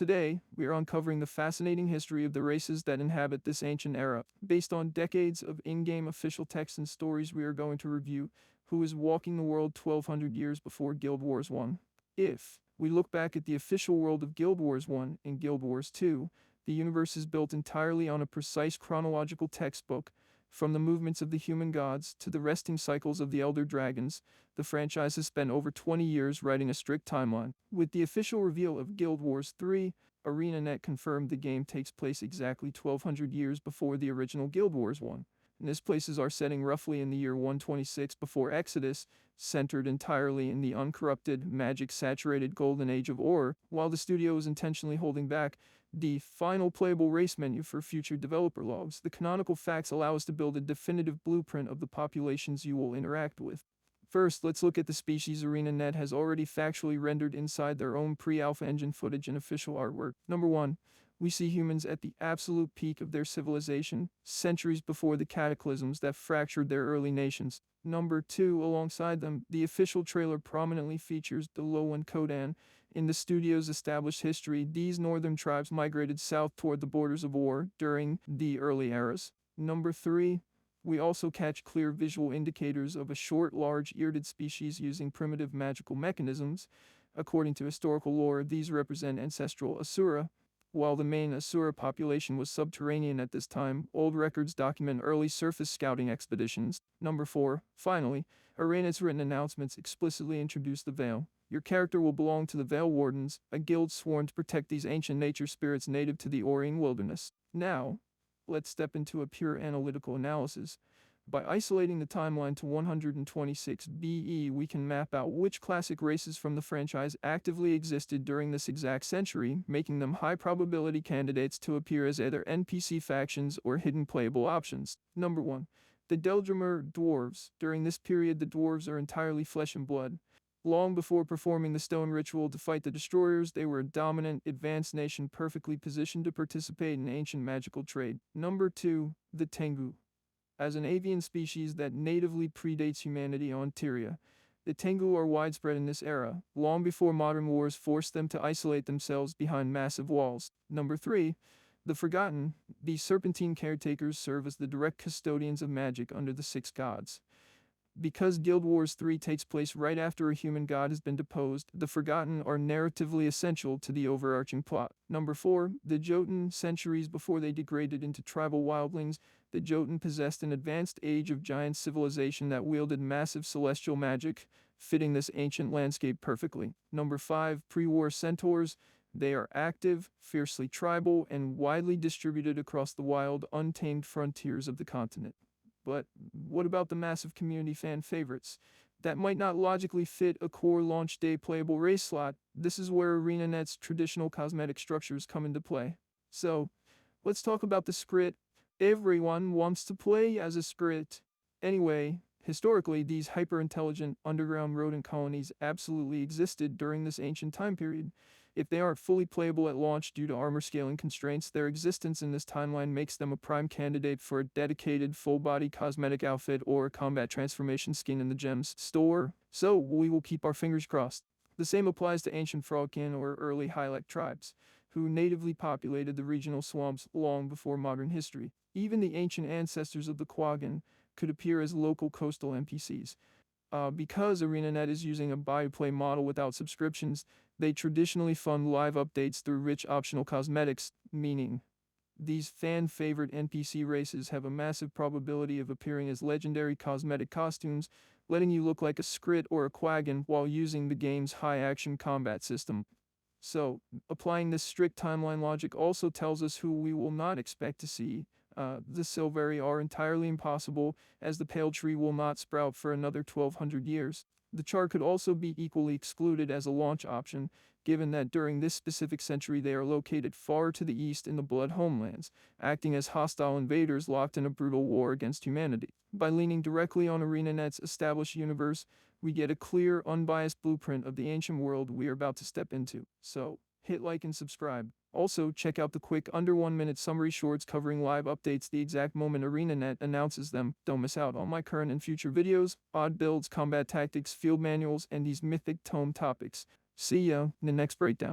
Today, we are uncovering the fascinating history of the races that inhabit this ancient era. Based on decades of in-game official texts and stories, we are going to review who is walking the world 1200 years before Guild Wars 1. If we look back at the official world of Guild Wars 1 and Guild Wars 2, the universe is built entirely on a precise chronological textbook. From the movements of the human gods to the resting cycles of the elder dragons, the franchise has spent over 20 years writing a strict timeline. With the official reveal of Guild Wars 3, ArenaNet confirmed the game takes place exactly 1200 years before the original Guild Wars 1. And this places our setting roughly in the year 126 before Exodus, centered entirely in the uncorrupted, magic-saturated golden age of Orr, while the studio is intentionally holding back the final playable race menu for future developer logs. The canonical facts allow us to build a definitive blueprint of the populations you will interact with. First, let's look at the species ArenaNet has already factually rendered inside their own pre-alpha engine footage and official artwork. Number 1. We see humans at the absolute peak of their civilization, centuries before the cataclysms that fractured their early nations. Number 2, alongside them, the official trailer prominently features the Lowland Khodan. In the studio's established history, these northern tribes migrated south toward the borders of Orr during the early eras. Number 3, we also catch clear visual indicators of a short, large-eared species using primitive magical mechanisms. According to historical lore, these represent ancestral Asura. While the main Asura population was subterranean at this time, old records document early surface scouting expeditions. Number 4. Finally, ArenaNet's written announcements explicitly introduce the Veil. Your character will belong to the Veil Wardens, a guild sworn to protect these ancient nature spirits native to the Orrian wilderness. Now, let's step into a pure analytical analysis. By isolating the timeline to 126 BE, we can map out which classic races from the franchise actively existed during this exact century, making them high-probability candidates to appear as either NPC factions or hidden playable options. Number 1. The Deldrimmer Dwarves. During this period, the dwarves are entirely flesh and blood. Long before performing the stone ritual to fight the destroyers, they were a dominant, advanced nation perfectly positioned to participate in ancient magical trade. Number 2. The Tengu. As an avian species that natively predates humanity on Tyria, the Tengu are widespread in this era, long before modern wars forced them to isolate themselves behind massive walls. Number 3. The Forgotten. These serpentine caretakers serve as the direct custodians of magic under the six gods. Because Guild Wars 3 takes place right after a human god has been deposed, the Forgotten are narratively essential to the overarching plot. Number 4. The Jotun. Centuries before they degraded into tribal wildlings, the Jotun possessed an advanced age of giant civilization that wielded massive celestial magic, fitting this ancient landscape perfectly. Number 5. Pre-war centaurs. They are active, fiercely tribal, and widely distributed across the wild, untamed frontiers of the continent. But what about the massive community fan favorites? That might not logically fit a core launch day playable race slot. This is where ArenaNet's traditional cosmetic structures come into play. So, let's talk about the Skrit. Everyone wants to play as a Skrit. Anyway, historically, these hyper-intelligent underground rodent colonies absolutely existed during this ancient time period. If they aren't fully playable at launch due to armor scaling constraints, their existence in this timeline makes them a prime candidate for a dedicated full-body cosmetic outfit or a combat transformation skin in the gems store. So, we will keep our fingers crossed. The same applies to ancient Frogkin or early Hylek tribes, who natively populated the regional swamps long before modern history. Even the ancient ancestors of the Quaggan could appear as local coastal NPCs. Because ArenaNet is using a buy-play model without subscriptions, they traditionally fund live updates through rich optional cosmetics, meaning these fan-favorite NPC races have a massive probability of appearing as legendary cosmetic costumes, letting you look like a Skrit or a Quaggan while using the game's high-action combat system. So, applying this strict timeline logic also tells us who we will not expect to see. The Silvari are entirely impossible, as the Pale Tree will not sprout for another 1200 years. The Char could also be equally excluded as a launch option, given that during this specific century they are located far to the east in the Blood Homelands, acting as hostile invaders locked in a brutal war against humanity. By leaning directly on ArenaNet's established universe, we get a clear, unbiased blueprint of the ancient world we are about to step into. So, hit like and subscribe. Also, check out the quick under 1 minute summary shorts covering live updates the exact moment ArenaNet announces them. Don't miss out on my current and future videos, odd builds, combat tactics, field manuals, and these mythic tome topics. See ya in the next breakdown.